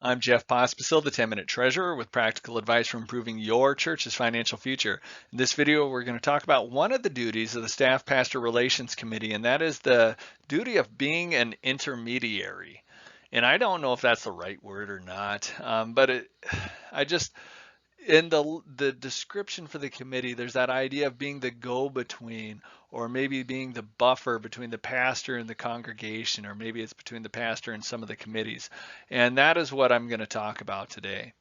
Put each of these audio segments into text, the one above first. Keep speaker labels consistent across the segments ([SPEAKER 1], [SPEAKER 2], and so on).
[SPEAKER 1] I'm Jeff Pospisil, the 10-Minute Treasurer, with practical advice for improving your church's financial future. In this video, we're going to talk about one of the duties of the Staff Pastor Relations Committee, and that is the duty of being an intermediary. And I don't know if that's the right word or not, I just in the description for the committee, there's that idea of being the go-between, or maybe being the buffer between the pastor and the congregation, or maybe it's between the pastor and some of the committees. And that is what I'm going to talk about today.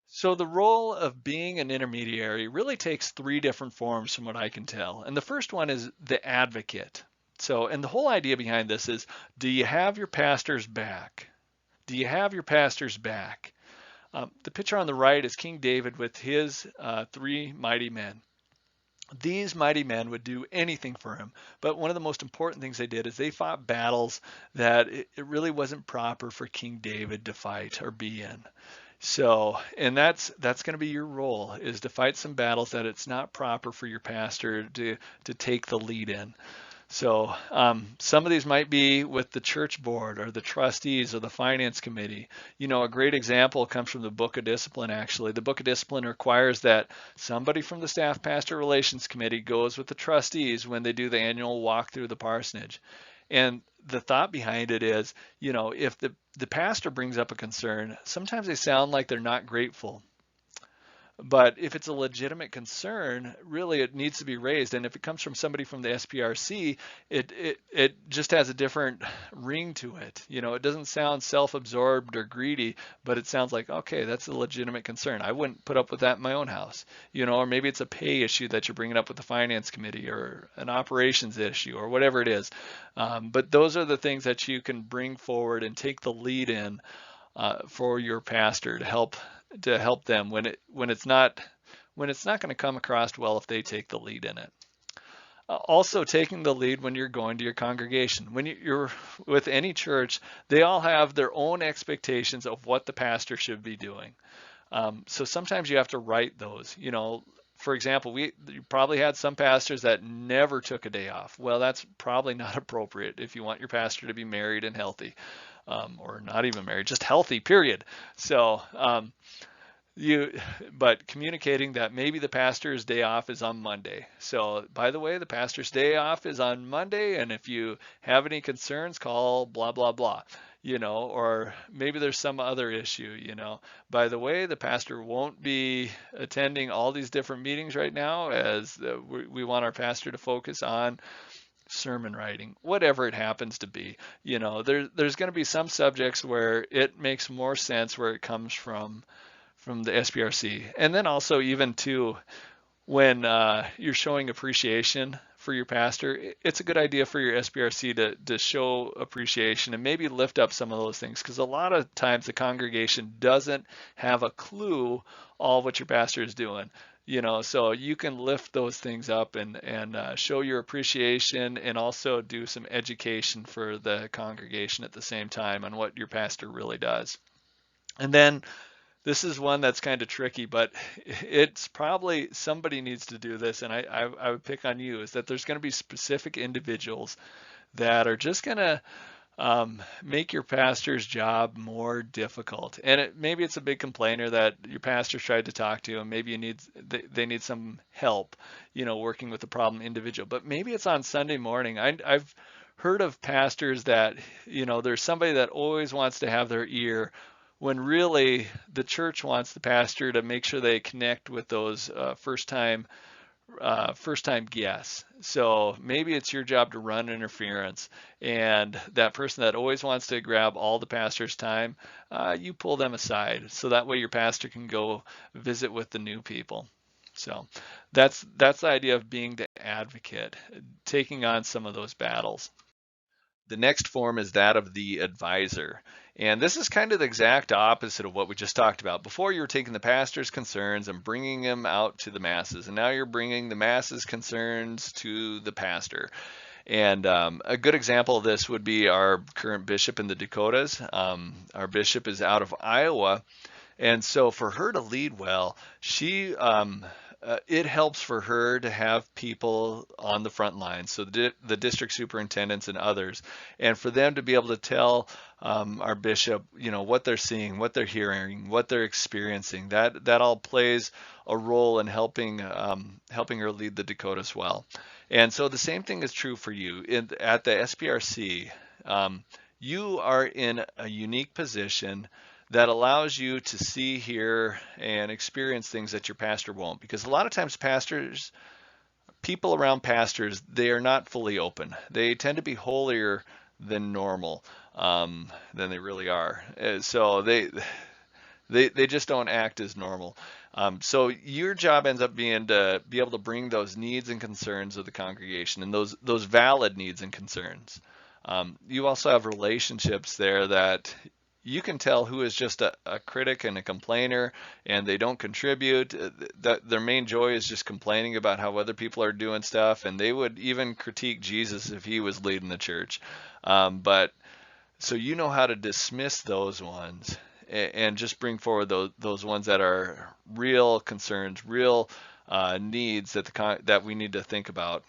[SPEAKER 1] So the role of being an intermediary really takes three different forms from what I can tell. And the first one is the advocate. And the whole idea behind this is, do you have your pastor's back? Do you have your pastor's back? The picture on the right is King David with his three mighty men. These mighty men would do anything for him, but one of the most important things they did is they fought battles that it really wasn't proper for King David to fight or be in. And that's going to be your role, is to fight some battles that it's not proper for your pastor to take the lead in. Some of these might be with the church board or the trustees or the finance committee. A great example comes from the Book of Discipline, actually. The Book of Discipline requires that somebody from the Staff Pastor Relations Committee goes with the trustees when they do the annual walk through the parsonage. And the thought behind it is, if the pastor brings up a concern, sometimes they sound like they're not grateful. But if it's a legitimate concern, really it needs to be raised. And if it comes from somebody from the SPRC, it just has a different ring to it. It doesn't sound self-absorbed or greedy, but it sounds like, okay, that's a legitimate concern. I wouldn't put up with that in my own house. Or maybe it's a pay issue that you're bringing up with the finance committee, or an operations issue, or whatever it is. But those are the things that you can bring forward and take the lead in for your pastor to help them when it's not going to come across well if they take the lead in it. Also, taking the lead when you're going to your congregation. When you're with any church, they all have their own expectations of what the pastor should be doing. So sometimes you have to write those. For example, you probably had some pastors that never took a day off. Well, that's probably not appropriate if you want your pastor to be married and healthy, or not even married, just healthy, period. But communicating that maybe the pastor's day off is on Monday. So, by the way, the pastor's day off is on Monday, and if you have any concerns, call blah, blah, blah. Or maybe there's some other issue. By the way, the pastor won't be attending all these different meetings right now, as we want our pastor to focus on sermon writing, whatever it happens to be. There's going to be some subjects where it makes more sense where it comes from the SPRC. And then also, even too, when you're showing appreciation for your pastor, it's a good idea for your SPRC to show appreciation and maybe lift up some of those things, because a lot of times the congregation doesn't have a clue all what your pastor is doing. So you can lift those things up and show your appreciation, and also do some education for the congregation at the same time on what your pastor really does. And then this is one that's kind of tricky, but it's probably somebody needs to do this, and I would pick on you, is that there's going to be specific individuals that are just going to make your pastor's job more difficult. And maybe it's a big complainer that your pastor's tried to talk to, and maybe they need some help, working with the problem individual. But maybe it's on Sunday morning. I've heard of pastors that, there's somebody that always wants to have their ear, when really the church wants the pastor to make sure they connect with those first-time guests. So maybe it's your job to run interference, and that person that always wants to grab all the pastor's time, you pull them aside, so that way your pastor can go visit with the new people. So that's the idea of being the advocate, taking on some of those battles. The next form is that of the advisor. And this is kind of the exact opposite of what we just talked about. Before, you were taking the pastor's concerns and bringing them out to the masses, and now you're bringing the masses' concerns to the pastor. And a good example of this would be our current bishop in the Dakotas. Our bishop is out of Iowa. And so for her to lead well, she it helps for her to have people on the front lines, so the district superintendents and others, and for them to be able to tell our bishop, what they're seeing, what they're hearing, what they're experiencing. That all plays a role in helping her lead the Dakotas well. And so the same thing is true for you at the SPRC. You are in a unique position that allows you to see, hear, and experience things that your pastor won't. Because a lot of times people around pastors, they are not fully open. They tend to be holier than normal, than they really are. So they just don't act as normal. So your job ends up being to be able to bring those needs and concerns of the congregation, and those valid needs and concerns. You also have relationships there that you can tell who is just a critic and a complainer, and they don't contribute. That their main joy is just complaining about how other people are doing stuff, and they would even critique Jesus if he was leading the church. But so you know how to dismiss those ones and just bring forward those ones that are real concerns, real needs that we need to think about.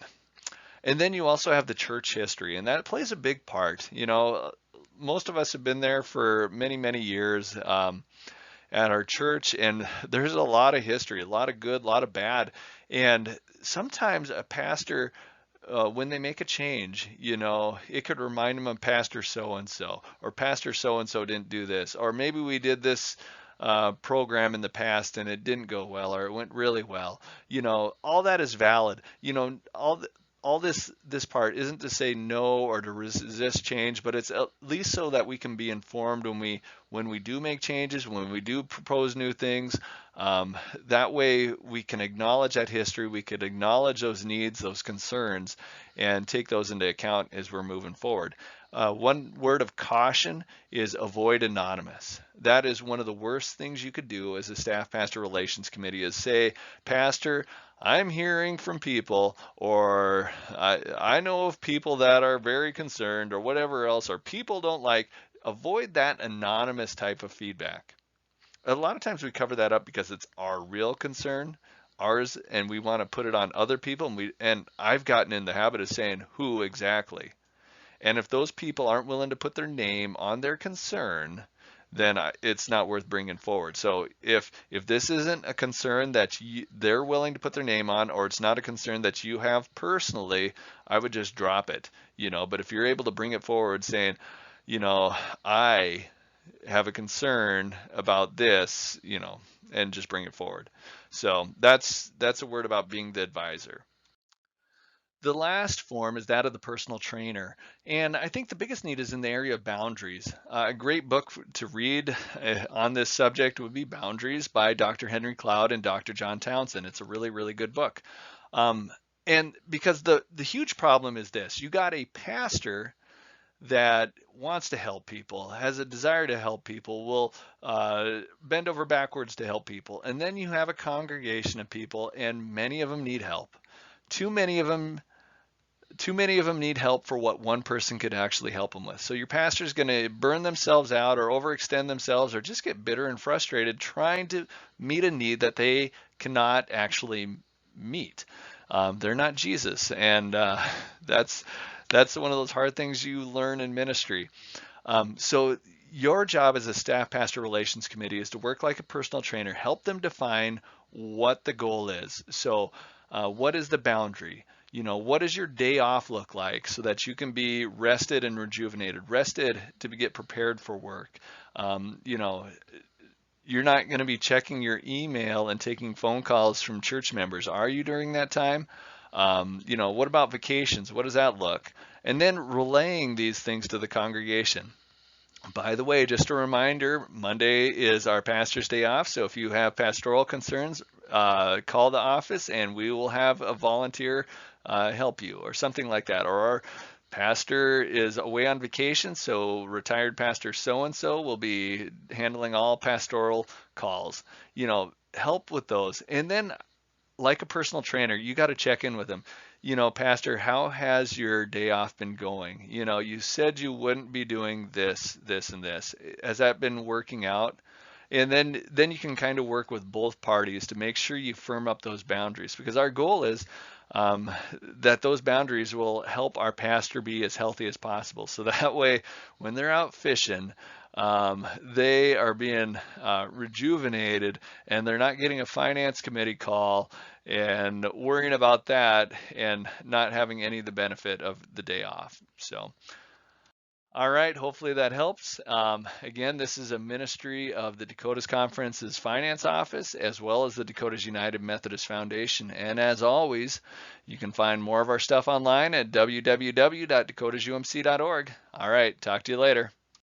[SPEAKER 1] And then you also have the church history, and that plays a big part. Most of us have been there for many, many years at our church, and there's a lot of history, a lot of good, a lot of bad. And sometimes a pastor, when they make a change, it could remind them of Pastor so-and-so, or Pastor so-and-so didn't do this, or maybe we did this program in the past and it didn't go well, or it went really well. All that is valid. All this part isn't to say no or to resist change, but it's at least so that we can be informed when we do make changes, when we do propose new things. That way we can acknowledge that history, we could acknowledge those needs, those concerns, and take those into account as we're moving forward. One word of caution is avoid anonymous. That is one of the worst things you could do as a staff pastor relations committee, is say, Pastor, I'm hearing from people, or I know of people that are very concerned, or whatever else, or people don't like. Avoid that anonymous type of feedback. A lot of times we cover that up because it's our real concern, ours, and we want to put it on other people. And I've gotten in the habit of saying who exactly. And if those people aren't willing to put their name on their concern, then it's not worth bringing forward. So if this isn't a concern that they're willing to put their name on, or it's not a concern that you have personally, I would just drop it. But if you're able to bring it forward saying, I have a concern about this, and just bring it forward. So that's a word about being the advisor. The last form is that of the personal trainer. And I think the biggest need is in the area of boundaries. A great book to read on this subject would be Boundaries by Dr. Henry Cloud and Dr. John Townsend. It's a really, really good book. And because the huge problem is this: you got a pastor that wants to help people, has a desire to help people, will bend over backwards to help people. And then you have a congregation of people, and many of them need help. Too many of them need help for what one person could actually help them with. So your pastor's going to burn themselves out, or overextend themselves, or just get bitter and frustrated trying to meet a need that they cannot actually meet. They're not Jesus, and that's one of those hard things you learn in ministry. So your job as a staff pastor relations committee is to work like a personal trainer, help them define what the goal is. So what is the boundary? What does your day off look like so that you can be rested and rejuvenated, rested to get prepared for work? You're not going to be checking your email and taking phone calls from church members, are you, during that time? What about vacations? What does that look? And then relaying these things to the congregation. By the way, just a reminder, Monday is our pastor's day off. So if you have pastoral concerns, call the office and we will have a volunteer help you, or something like that. Or our pastor is away on vacation, so retired pastor so-and-so will be handling all pastoral calls. Help with those. And then, like a personal trainer, you got to check in with them. Pastor, how has your day off been going? You said you wouldn't be doing this, and this. Has that been working out? And then you can kind of work with both parties to make sure you firm up those boundaries, because our goal is that those boundaries will help our pastor be as healthy as possible. So that way, when they're out fishing, they are being rejuvenated, and they're not getting a finance committee call and worrying about that and not having any of the benefit of the day off. So, all right, hopefully that helps. Again, this is a ministry of the Dakotas Conference's finance office, as well as the Dakotas United Methodist Foundation. And as always, you can find more of our stuff online at www.dakotasumc.org. All right, talk to you later.